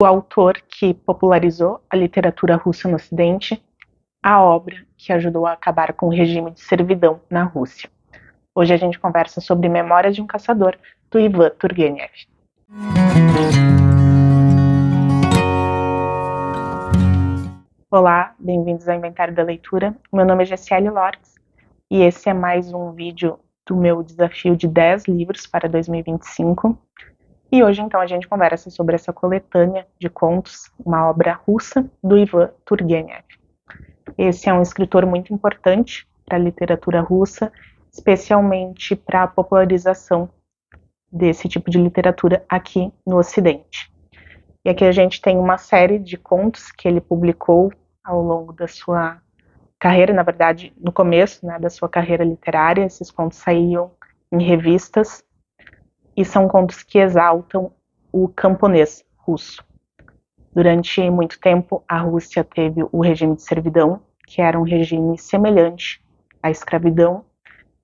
o autor que popularizou a literatura russa no Ocidente, a obra que ajudou a acabar com o regime de servidão na Rússia. Hoje a gente conversa sobre Memórias de um Caçador, do Ivan Turgenev. Olá, bem-vindos ao Inventário da Leitura. Meu nome é Gessiele Lortz e esse é mais um vídeo do meu desafio de 10 livros para 2025. E hoje, então, a gente conversa sobre essa coletânea de contos, uma obra russa do Ivan Turgenev. Esse é um escritor muito importante para a literatura russa, especialmente para a popularização desse tipo de literatura aqui no Ocidente. E aqui a gente tem uma série de contos que ele publicou ao longo da sua carreira, na verdade, no começo, da sua carreira literária. Esses contos saíam em revistas e são contos que exaltam o camponês russo. Durante muito tempo, a Rússia teve o regime de servidão, que era um regime semelhante à escravidão.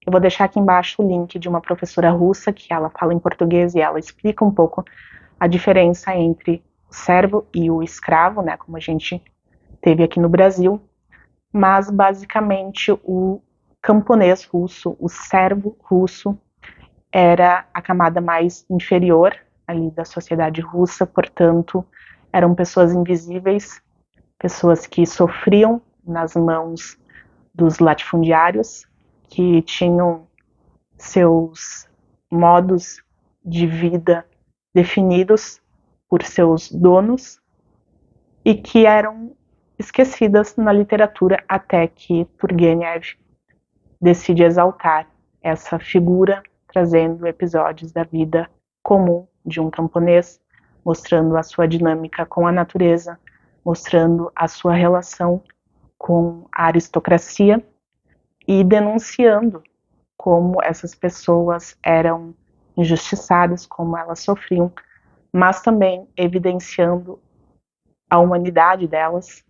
Eu vou deixar aqui embaixo o link de uma professora russa que ela fala em português e ela explica um pouco a diferença entre o servo e o escravo, como a gente teve aqui no Brasil, mas basicamente o camponês russo, o servo russo, era a camada mais inferior ali da sociedade russa, portanto, eram pessoas invisíveis, pessoas que sofriam nas mãos dos latifundiários, que tinham seus modos de vida definidos por seus donos e que eram esquecidas na literatura até que Turgenev decide exaltar essa figura, trazendo episódios da vida comum de um camponês, mostrando a sua dinâmica com a natureza, mostrando a sua relação com a aristocracia e denunciando como essas pessoas eram injustiçadas, como elas sofriam, mas também evidenciando a humanidade delas,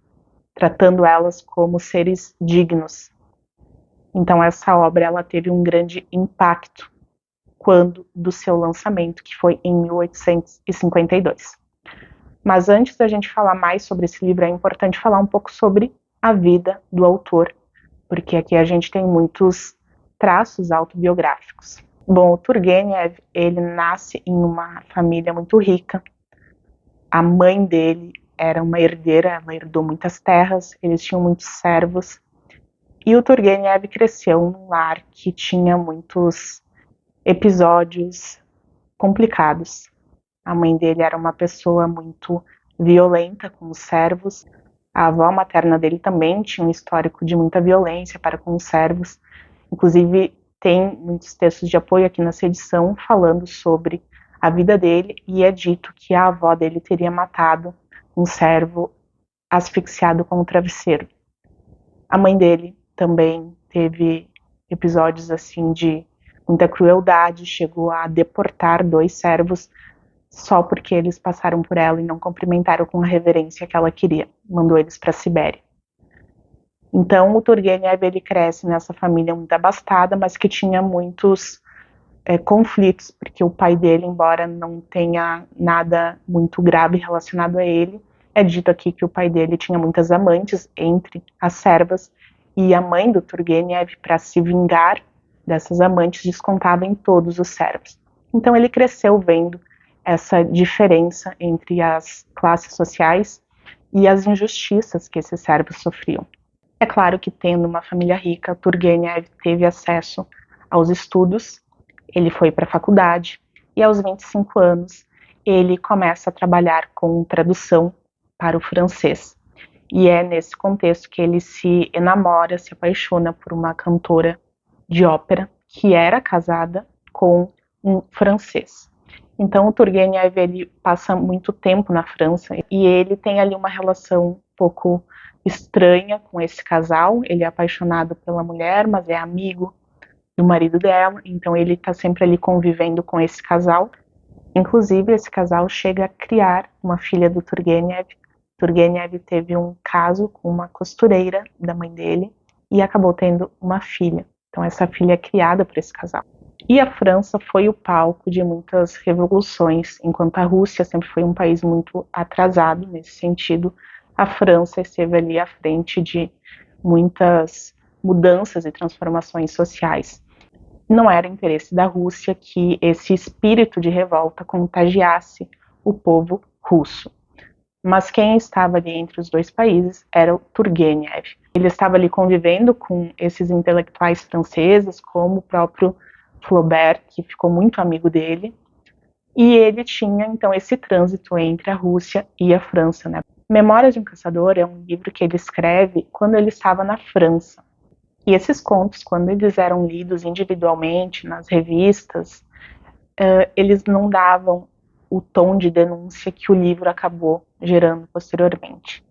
tratando elas como seres dignos. Então essa obra ela teve um grande impacto quando do seu lançamento, que foi em 1852. Mas antes da gente falar mais sobre esse livro, é importante falar um pouco sobre a vida do autor, porque aqui a gente tem muitos traços autobiográficos. Bom, o Turgenev, ele nasce em uma família muito rica. A mãe dele era uma herdeira, ela herdou muitas terras, eles tinham muitos servos, e o Turgenev cresceu num lar que tinha muitos episódios complicados. A mãe dele era uma pessoa muito violenta com os servos, a avó materna dele também tinha um histórico de muita violência para com os servos, inclusive tem muitos textos de apoio aqui nessa edição falando sobre a vida dele, e é dito que a avó dele teria matado um servo asfixiado com um travesseiro. A mãe dele também teve episódios assim de muita crueldade, chegou a deportar 2 servos só porque eles passaram por ela e não cumprimentaram com a reverência que ela queria, mandou eles para a Sibéria. Então o Turgenev ele cresce nessa família muito abastada, mas que tinha muitos conflitos, porque o pai dele, embora não tenha nada muito grave relacionado a ele, é dito aqui que o pai dele tinha muitas amantes entre as servas, e a mãe do Turgenev, para se vingar dessas amantes, descontava em todos os servos. Então ele cresceu vendo essa diferença entre as classes sociais e as injustiças que esses servos sofriam. É claro que, tendo uma família rica, Turgenev teve acesso aos estudos, ele foi para a faculdade e aos 25 anos ele começa a trabalhar com tradução para o francês. E é nesse contexto que ele se enamora, se apaixona por uma cantora de ópera que era casada com um francês. Então o Turgenev ele passa muito tempo na França e ele tem ali uma relação um pouco estranha com esse casal. Ele é apaixonado pela mulher, mas é amigo do marido dela, então ele está sempre ali convivendo com esse casal. Inclusive esse casal chega a criar uma filha do Turgenev. Turgenev teve um caso com uma costureira da mãe dele e acabou tendo uma filha. Então essa filha é criada por esse casal. E a França foi o palco de muitas revoluções, enquanto a Rússia sempre foi um país muito atrasado nesse sentido. A França esteve ali à frente de muitas mudanças e transformações sociais. Não era interesse da Rússia que esse espírito de revolta contagiasse o povo russo. Mas quem estava ali entre os dois países era o Turgenev. Ele estava ali convivendo com esses intelectuais franceses, como o próprio Flaubert, que ficou muito amigo dele, e ele tinha então esse trânsito entre a Rússia e a França, né? Memórias de um Caçador é um livro que ele escreve quando ele estava na França. E esses contos, quando eles eram lidos individualmente nas revistas, eles não davam o tom de denúncia que o livro acabou gerando posteriormente.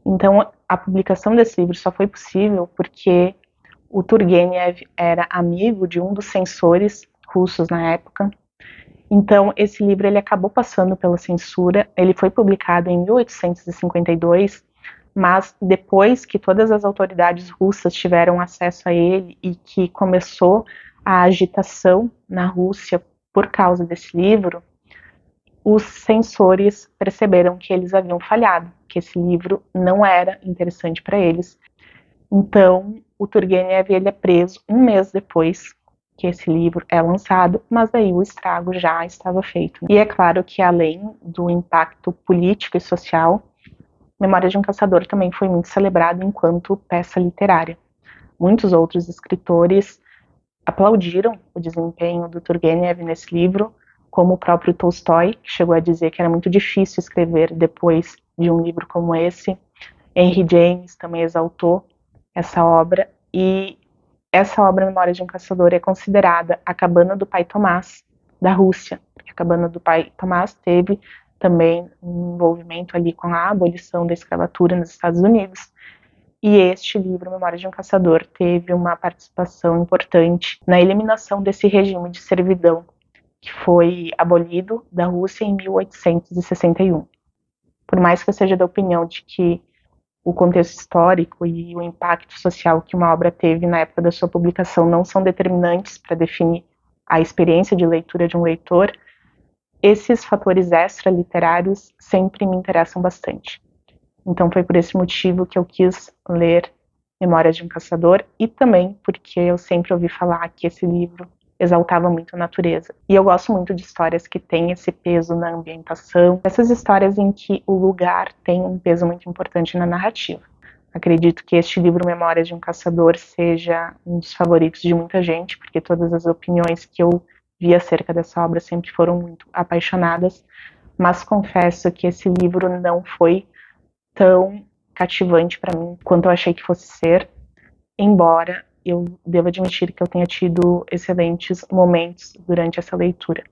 Então, a publicação desse livro só foi possível porque o Turgenev era amigo de um dos censores russos na época. Então, esse livro ele acabou passando pela censura. Ele foi publicado em 1852, mas depois que todas as autoridades russas tiveram acesso a ele e que começou a agitação na Rússia por causa desse livro, os censores perceberam que eles haviam falhado, que esse livro não era interessante para eles. Então, o Turgenev ele é preso um mês depois que esse livro é lançado, mas aí o estrago já estava feito. E é claro que além do impacto político e social, Memórias de um Caçador também foi muito celebrado enquanto peça literária. Muitos outros escritores aplaudiram o desempenho do Turgenev nesse livro, como o próprio Tolstói, que chegou a dizer que era muito difícil escrever depois de um livro como esse. Henry James também exaltou essa obra, e essa obra Memórias de um Caçador é considerada a cabana do pai Tomás da Rússia, porque a cabana do pai Tomás teve também um envolvimento ali com a abolição da escravatura nos Estados Unidos. E este livro, Memórias de um Caçador, teve uma participação importante na eliminação desse regime de servidão que foi abolido da Rússia em 1861. Por mais que eu seja da opinião de que o contexto histórico e o impacto social que uma obra teve na época da sua publicação não são determinantes para definir a experiência de leitura de um leitor, esses fatores extra-literários sempre me interessam bastante. Então foi por esse motivo que eu quis ler Memórias de um Caçador, e também porque eu sempre ouvi falar que esse livro exaltava muito a natureza. E eu gosto muito de histórias que têm esse peso na ambientação, essas histórias em que o lugar tem um peso muito importante na narrativa. Acredito que este livro, Memórias de um Caçador, seja um dos favoritos de muita gente, porque todas as opiniões que eu vi acerca dessa obra sempre foram muito apaixonadas, mas confesso que esse livro não foi tão cativante para mim quanto eu achei que fosse ser, embora eu devo admitir que eu tenha tido excelentes momentos durante essa leitura.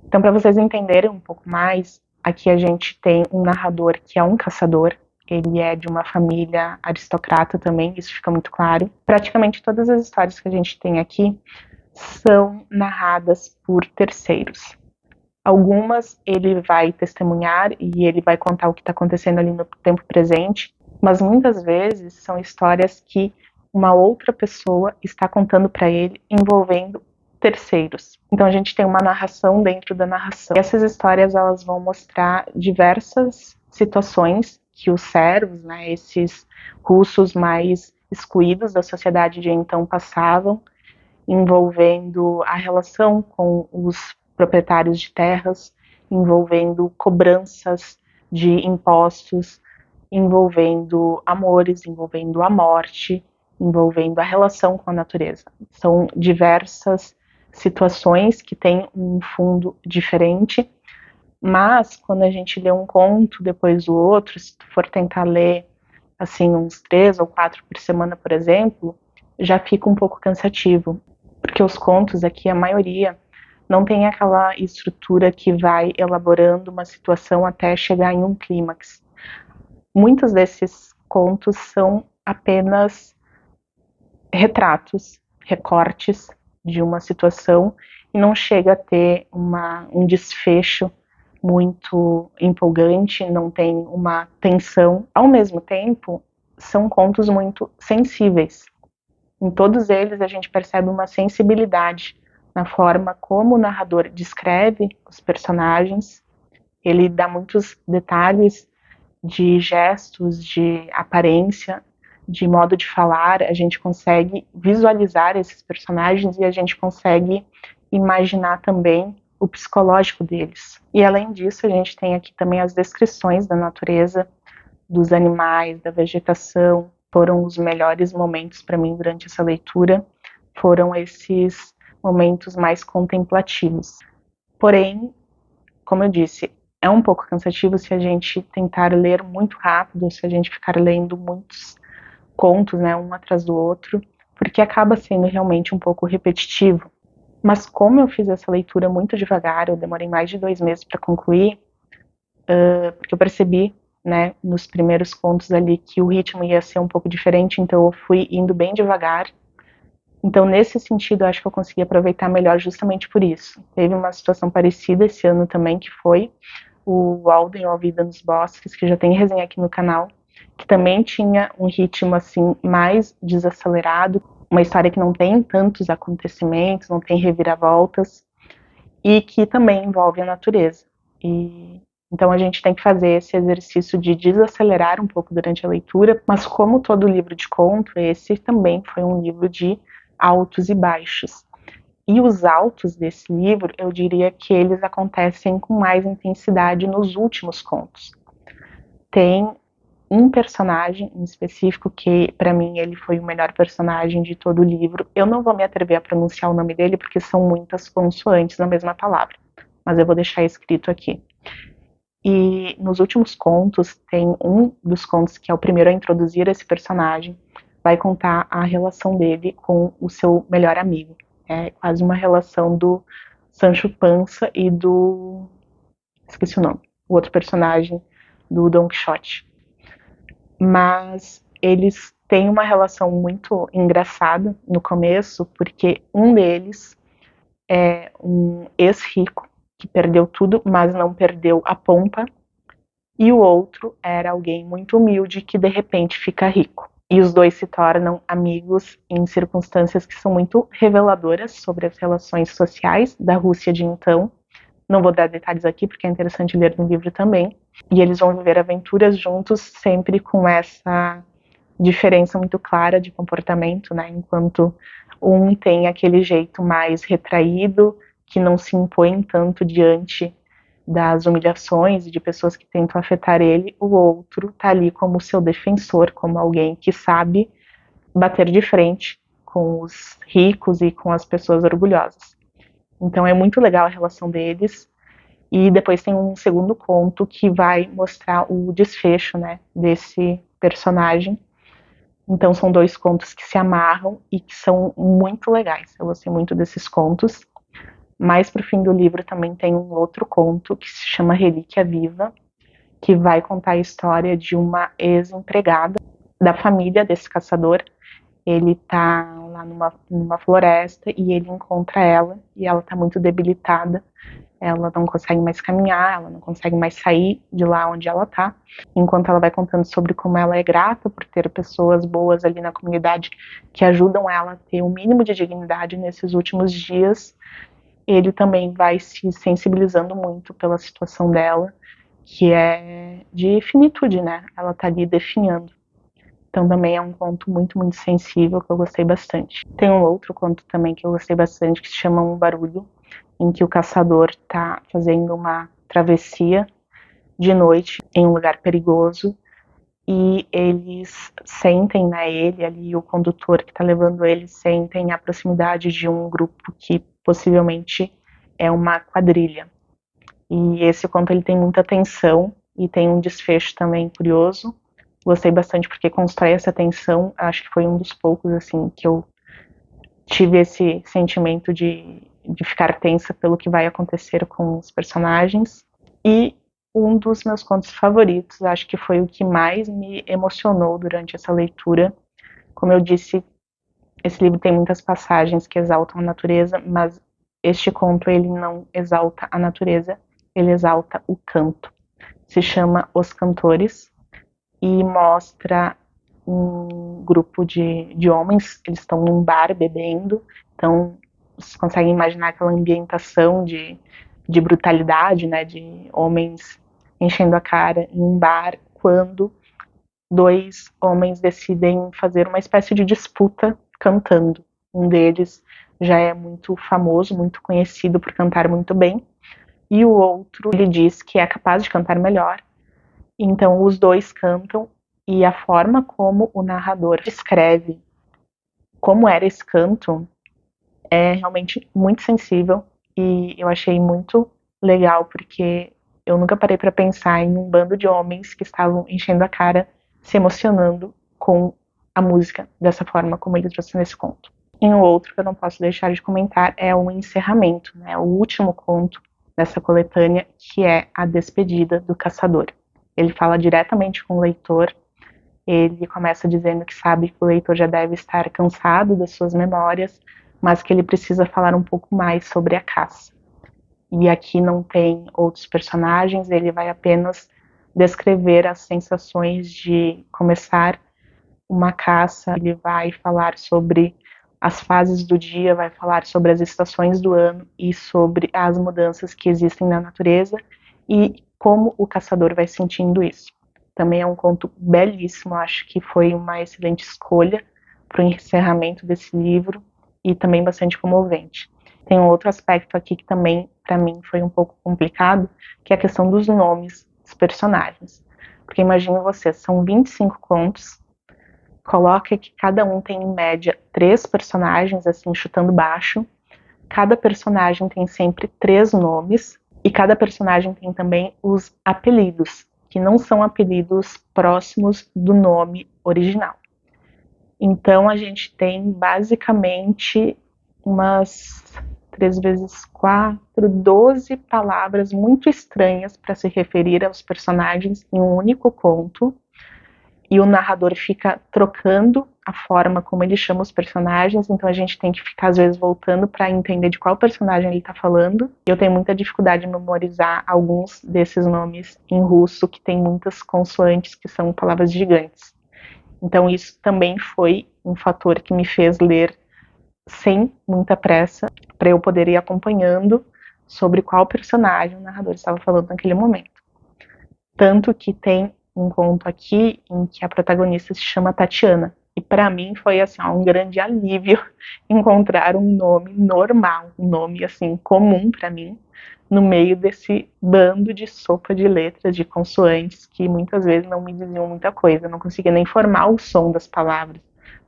Então, para vocês entenderem um pouco mais, aqui a gente tem um narrador que é um caçador, ele é de uma família aristocrata também, isso fica muito claro. Praticamente todas as histórias que a gente tem aqui são narradas por terceiros. Algumas ele vai testemunhar e ele vai contar o que está acontecendo ali no tempo presente, mas muitas vezes são histórias que uma outra pessoa está contando para ele, envolvendo terceiros. Então a gente tem uma narração dentro da narração. E essas histórias elas vão mostrar diversas situações que os servos, né, esses russos mais excluídos da sociedade de então passavam, envolvendo a relação com os proprietários de terras, envolvendo cobranças de impostos, envolvendo amores, envolvendo a morte, envolvendo a relação com a natureza. São diversas situações que têm um fundo diferente, mas quando a gente lê um conto depois do outro, se tu for tentar ler assim uns 3 ou 4 por semana, por exemplo, já fica um pouco cansativo, porque os contos aqui, a maioria, não tem aquela estrutura que vai elaborando uma situação até chegar em um clímax. Muitos desses contos são apenas retratos, recortes de uma situação e não chega a ter um desfecho muito empolgante, não tem uma tensão. Ao mesmo tempo, são contos muito sensíveis. Em todos eles a gente percebe uma sensibilidade na forma como o narrador descreve os personagens. Ele dá muitos detalhes de gestos, de aparência, de modo de falar. A gente consegue visualizar esses personagens e a gente consegue imaginar também o psicológico deles. E além disso, a gente tem aqui também as descrições da natureza, dos animais, da vegetação. Foram os melhores momentos para mim durante essa leitura, foram esses momentos mais contemplativos. Porém, como eu disse, é um pouco cansativo se a gente tentar ler muito rápido, se a gente ficar lendo muitos contos, né, um atrás do outro, porque acaba sendo realmente um pouco repetitivo. Mas como eu fiz essa leitura muito devagar, eu demorei mais de 2 meses para concluir, porque eu percebi, né, nos primeiros contos ali que o ritmo ia ser um pouco diferente, então eu fui indo bem devagar. Então, nesse sentido, eu acho que eu consegui aproveitar melhor justamente por isso. Teve uma situação parecida esse ano também, que foi o Walden, ou A Vida nos Bosques, que já tem resenha aqui no canal, que também tinha um ritmo assim mais desacelerado, uma história que não tem tantos acontecimentos, não tem reviravoltas, e que também envolve a natureza. E então a gente tem que fazer esse exercício de desacelerar um pouco durante a leitura, mas como todo livro de conto, esse também foi um livro de altos e baixos. E os altos desse livro, eu diria que eles acontecem com mais intensidade nos últimos contos. Tem um personagem em específico que, para mim, ele foi o melhor personagem de todo o livro. Eu não vou me atrever a pronunciar o nome dele porque são muitas consoantes na mesma palavra, mas eu vou deixar escrito aqui. E nos últimos contos, tem um dos contos que é o primeiro a introduzir esse personagem, vai contar a relação dele com o seu melhor amigo. É quase uma relação do Sancho Panza e do... esqueci o nome. O outro personagem do Don Quixote. Mas eles têm uma relação muito engraçada no começo, porque um deles é um ex-rico que perdeu tudo, mas não perdeu a pompa, e o outro era alguém muito humilde que de repente fica rico. E os dois se tornam amigos em circunstâncias que são muito reveladoras sobre as relações sociais da Rússia de então. Não vou dar detalhes aqui porque é interessante ler no livro também. E eles vão viver aventuras juntos, sempre com essa diferença muito clara de comportamento, né? Enquanto um tem aquele jeito mais retraído, que não se impõe tanto diante das humilhações e de pessoas que tentam afetar ele, o outro tá ali como seu defensor, como alguém que sabe bater de frente com os ricos e com as pessoas orgulhosas. Então é muito legal a relação deles. E depois tem um segundo conto que vai mostrar o desfecho, né, desse personagem. Então são 2 contos que se amarram e que são muito legais. Eu gostei muito desses contos. Mais pro fim do livro também tem um outro conto que se chama Relíquia Viva, que vai contar a história de uma ex-empregada da família desse caçador. Ele tá lá numa floresta e ele encontra ela e ela tá muito debilitada. Ela não consegue mais caminhar, ela não consegue mais sair de lá onde ela tá. Enquanto ela vai contando sobre como ela é grata por ter pessoas boas ali na comunidade que ajudam ela a ter um mínimo de dignidade nesses últimos dias, ele também vai se sensibilizando muito pela situação dela, que é de finitude, né? Ela tá ali definhando. Então também é um conto muito, muito sensível, que eu gostei bastante. Tem um outro conto também que eu gostei bastante, que se chama Um Barulho, em que o caçador tá fazendo uma travessia de noite em um lugar perigoso e eles sentem, né, ele ali, o condutor que tá levando ele, sentem a proximidade de um grupo que possivelmente é uma quadrilha. E esse conto ele tem muita tensão e tem um desfecho também curioso. Gostei bastante porque constrói essa tensão. Acho que foi um dos poucos assim que eu tive esse sentimento de ficar tensa pelo que vai acontecer com os personagens. E um dos meus contos favoritos, acho que foi o que mais me emocionou durante essa leitura. Como eu disse, esse livro tem muitas passagens que exaltam a natureza, mas este conto ele não exalta a natureza, ele exalta o canto. Se chama Os Cantores e mostra um grupo de homens, eles estão num bar bebendo, então vocês conseguem imaginar aquela ambientação de brutalidade, né, de homens enchendo a cara em um bar, quando dois homens decidem fazer uma espécie de disputa cantando. Um deles já é muito famoso, muito conhecido por cantar muito bem, e o outro lhe diz que é capaz de cantar melhor. Então os dois cantam, e a forma como o narrador descreve como era esse canto é realmente muito sensível, e eu achei muito legal, porque eu nunca parei para pensar em um bando de homens que estavam enchendo a cara, se emocionando com a música dessa forma como ele trouxe nesse conto. E um outro que eu não posso deixar de comentar é o encerramento, né, o último conto dessa coletânea, que é A Despedida do Caçador. Ele fala diretamente com o leitor. Ele começa dizendo que sabe que o leitor já deve estar cansado das suas memórias, mas que ele precisa falar um pouco mais sobre a caça. E aqui não tem outros personagens, ele vai apenas descrever as sensações de começar uma caça. Ele vai falar sobre as fases do dia, vai falar sobre as estações do ano e sobre as mudanças que existem na natureza e como o caçador vai sentindo isso. Também é um conto belíssimo, acho que foi uma excelente escolha para o encerramento desse livro e também bastante comovente. Tem um outro aspecto aqui que também, para mim, foi um pouco complicado, que é a questão dos nomes dos personagens. Porque imagina você, são 25 contos, coloca que cada um tem, em média, 3 personagens, assim, chutando baixo. Cada personagem tem sempre 3 nomes, e cada personagem tem também os apelidos, que não são apelidos próximos do nome original. Então a gente tem basicamente umas 3 vezes 4, 12 palavras muito estranhas para se referir aos personagens em um único conto, e o narrador fica trocando a forma como ele chama os personagens, então a gente tem que ficar às vezes voltando para entender de qual personagem ele está falando. Eu tenho muita dificuldade em memorizar alguns desses nomes em russo, que tem muitas consoantes que são palavras gigantes. Então isso também foi um fator que me fez ler sem muita pressa, para eu poder ir acompanhando sobre qual personagem o narrador estava falando naquele momento. Tanto que tem um conto aqui em que a protagonista se chama Tatiana. E para mim foi assim, um grande alívio encontrar um nome normal, um nome assim comum para mim, no meio desse bando de sopa de letras, de consoantes que muitas vezes não me diziam muita coisa, eu não conseguia nem formar o som das palavras.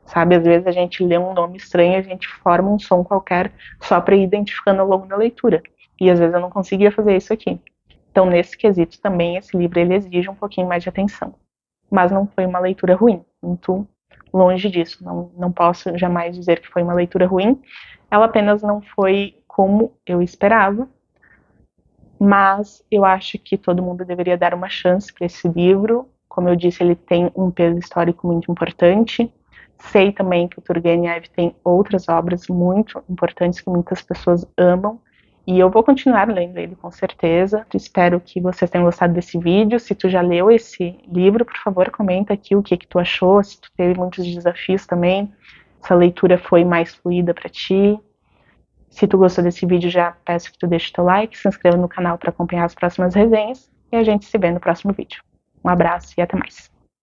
Sabe, às vezes a gente lê um nome estranho e a gente forma um som qualquer só para ir identificando ao longo da leitura. E às vezes eu não conseguia fazer isso aqui. Então, nesse quesito também, esse livro ele exige um pouquinho mais de atenção. Mas não foi uma leitura ruim, muito longe disso. Não posso jamais dizer que foi uma leitura ruim. Ela apenas não foi como eu esperava. Mas eu acho que todo mundo deveria dar uma chance para esse livro. Como eu disse, ele tem um peso histórico muito importante. Sei também que o Turgenev tem outras obras muito importantes que muitas pessoas amam. E eu vou continuar lendo ele, com certeza. Espero que vocês tenham gostado desse vídeo. Se tu já leu esse livro, por favor, comenta aqui o que tu achou, se tu teve muitos desafios também, se a leitura foi mais fluida para ti. Se tu gostou desse vídeo, já peço que tu deixe teu like, se inscreva no canal para acompanhar as próximas resenhas, e a gente se vê no próximo vídeo. Um abraço e até mais.